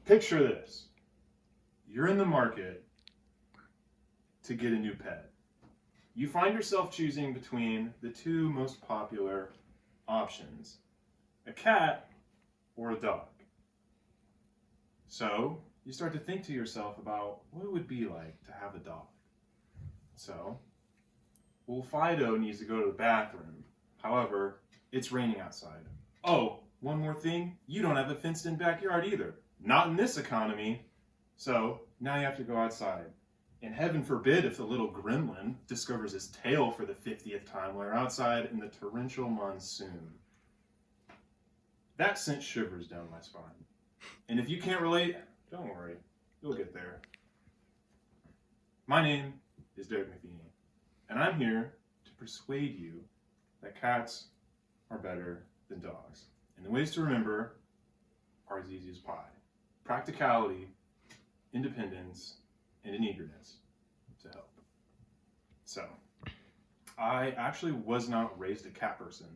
Picture this. You're in the market to get a new pet. You find yourself choosing between the two most popular options, a cat or a dog. So you start to think to yourself about what it would be like to have a dog. So, well, Fido needs to go to the bathroom. However, it's raining outside. Oh, one more thing, you don't have a fenced-in backyard either. Not in this economy. So now you have to go outside. And heaven forbid if the little gremlin discovers his tail for the 50th time while you're outside in the torrential monsoon. That sent shivers down my spine. And if you can't relate, don't worry, you'll get there. My name is Derrick Matheny, and I'm here to persuade you that cats are better than dogs. And the ways to remember are as easy as pie. Practicality, independence, and an eagerness to help. So, I actually was not raised a cat person.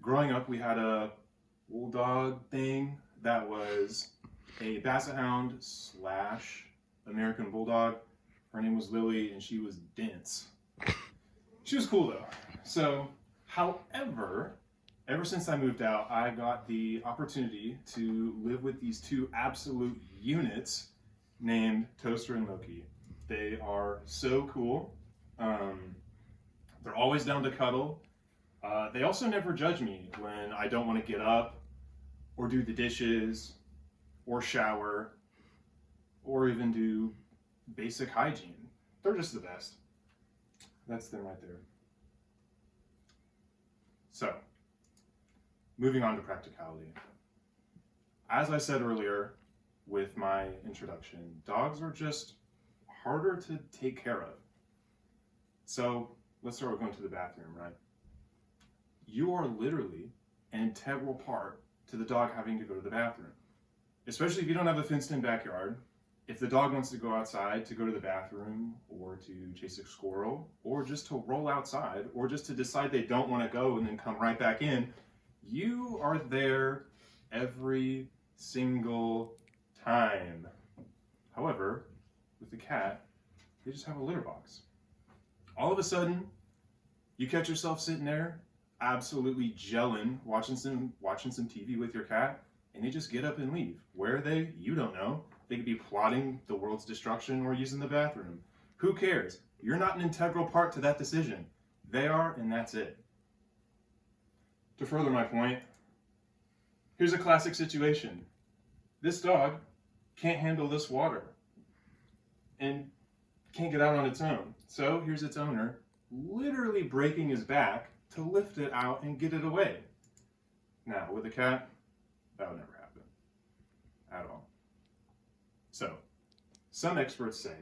Growing up, we had a bulldog thing that was a basset hound / American bulldog. Her name was Lily, and she was dense. She was cool though. So, however, ever since I moved out, I got the opportunity to live with these two absolute units named Toaster and Loki. They are so cool. They're always down to cuddle. They also never judge me when I don't want to get up or do the dishes or shower or even do basic hygiene. They're just the best. That's them right there. So, moving on to practicality. As I said earlier with my introduction, dogs are just harder to take care of. So, let's start with going to the bathroom, right? You are literally an integral part to the dog having to go to the bathroom. Especially if you don't have a fenced-in backyard. If the dog wants to go outside to go to the bathroom, or to chase a squirrel, or just to roll outside, or just to decide they don't want to go and then come right back in, you are there every single time. However, with the cat, they just have a litter box. All of a sudden, you catch yourself sitting there, absolutely gelling, watching some TV with your cat, and they just get up and leave. Where are they? You don't know. They could be plotting the world's destruction or using the bathroom. Who cares? You're not an integral part to that decision. They are, and that's it. To further my point, here's a classic situation. This dog can't handle this water and can't get out on its own. So here's its owner literally breaking his back to lift it out and get it away. Now, with a cat, that would never happen at all. So, some experts say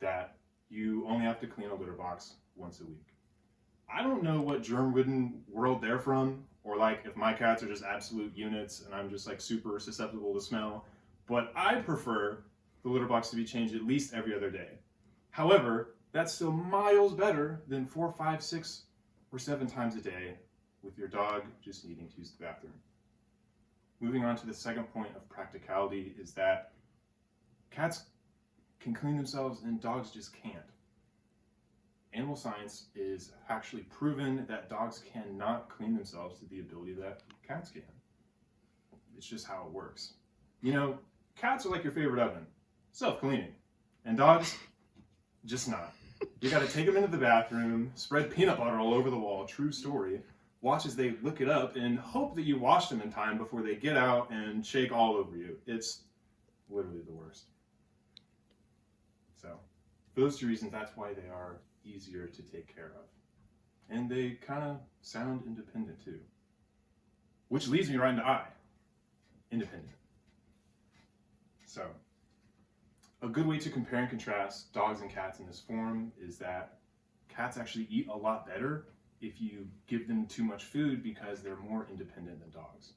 that you only have to clean a litter box once a week. I don't know what germ-ridden world they're from, or like if my cats are just absolute units and I'm just like super susceptible to smell, but I prefer the litter box to be changed at least every other day. However, that's still miles better than 4, 5, 6, or 7 times a day with your dog just needing to use the bathroom. Moving on to the second point of practicality is that cats can clean themselves and dogs just can't. Animal science is actually proven that dogs cannot clean themselves to the ability that cats can. It's just how it works. You know, cats are like your favorite oven, self-cleaning, and dogs, just not. You gotta take them into the bathroom, spread peanut butter all over the wall, true story, watch as they lick it up, and hope that you wash them in time before they get out and shake all over you. It's literally the worst. So, for those two reasons, that's why they are easier to take care of. And they kind of sound independent too. Which leads me right into I, independent. So, a good way to compare and contrast dogs and cats in this form is that cats actually eat a lot better if you give them too much food because they're more independent than dogs.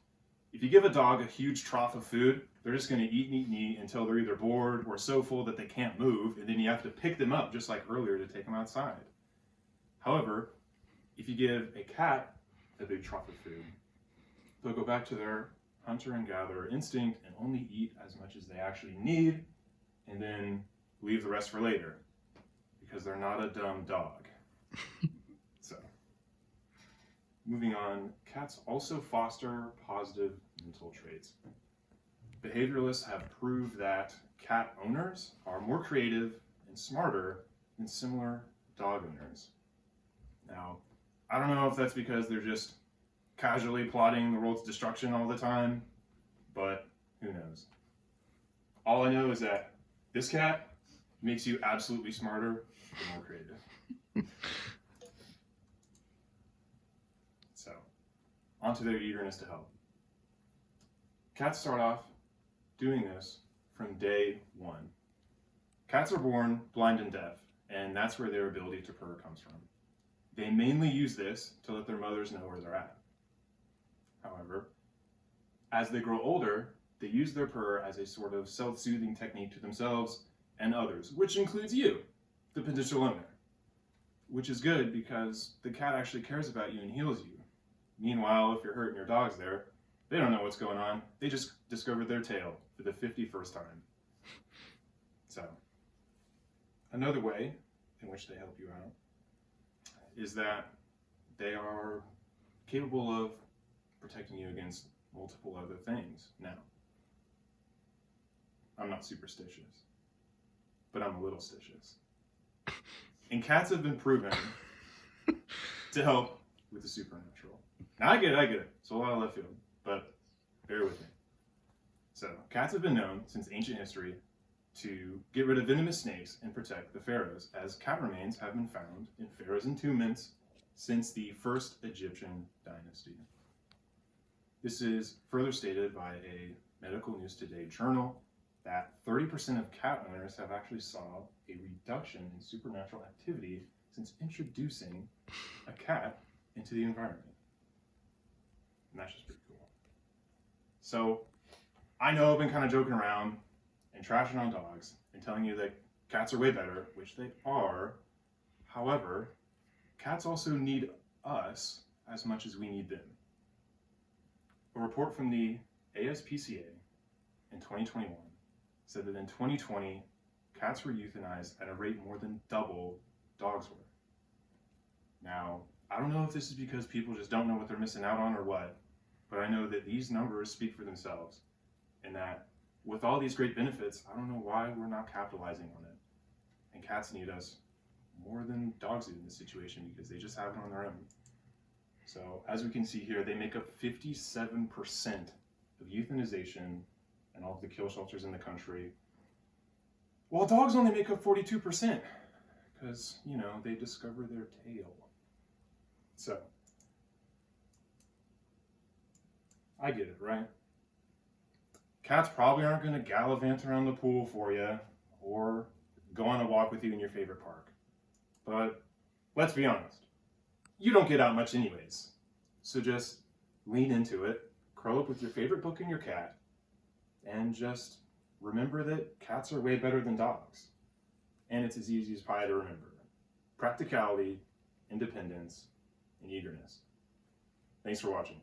If you give a dog a huge trough of food, they're just going to eat and eat and eat until they're either bored or so full that they can't move, and then you have to pick them up just like earlier to take them outside. However, if you give a cat a big trough of food, they'll go back to their hunter and gatherer instinct and only eat as much as they actually need and then leave the rest for later because they're not a dumb dog. So, moving on, cats also foster positive mental traits. Behavioralists have proved that cat owners are more creative and smarter than similar dog owners. Now, I don't know if that's because they're just casually plotting the world's destruction all the time, but who knows? All I know is that this cat makes you absolutely smarter and more creative. So, onto their eagerness to help. Cats start off doing this from day one. Cats are born blind and deaf, and that's where their ability to purr comes from. They mainly use this to let their mothers know where they're at. However, as they grow older, they use their purr as a sort of self-soothing technique to themselves and others, which includes you, the potential owner. Which is good because the cat actually cares about you and heals you. Meanwhile, if you're hurting your dog's there, they don't know what's going on. They just discovered their tail for the 51st time. So, another way in which they help you out is that they are capable of protecting you against multiple other things. Now, I'm not superstitious, but I'm a little stitious. And cats have been proven to help with the supernatural. Now, I get it. It's a lot of left field, but bear with me. So, cats have been known since ancient history to get rid of venomous snakes and protect the pharaohs, as cat remains have been found in pharaohs' entombments since the first Egyptian dynasty. This is further stated by a Medical News Today journal that 30% of cat owners have actually saw a reduction in supernatural activity since introducing a cat into the environment. And that's just pretty cool. So, I know I've been kind of joking around and trashing on dogs and telling you that cats are way better, which they are. However, cats also need us as much as we need them. A report from the ASPCA in 2021 said that in 2020, cats were euthanized at a rate more than double dogs were. Now, I don't know if this is because people just don't know what they're missing out on or what, but I know that these numbers speak for themselves, and that with all these great benefits, I don't know why we're not capitalizing on it. And cats need us more than dogs do in this situation because they just have it on their own. So as we can see here, they make up 57% of euthanization and all of the kill shelters in the country, while dogs only make up 42% because, they discover their tail. So, I get it, right? Cats probably aren't going to gallivant around the pool for you or go on a walk with you in your favorite park. But let's be honest, you don't get out much anyways. So just lean into it, curl up with your favorite book and your cat, and just remember that cats are way better than dogs. And it's as easy as pie to remember. Practicality, independence, and eagerness. Thanks for watching.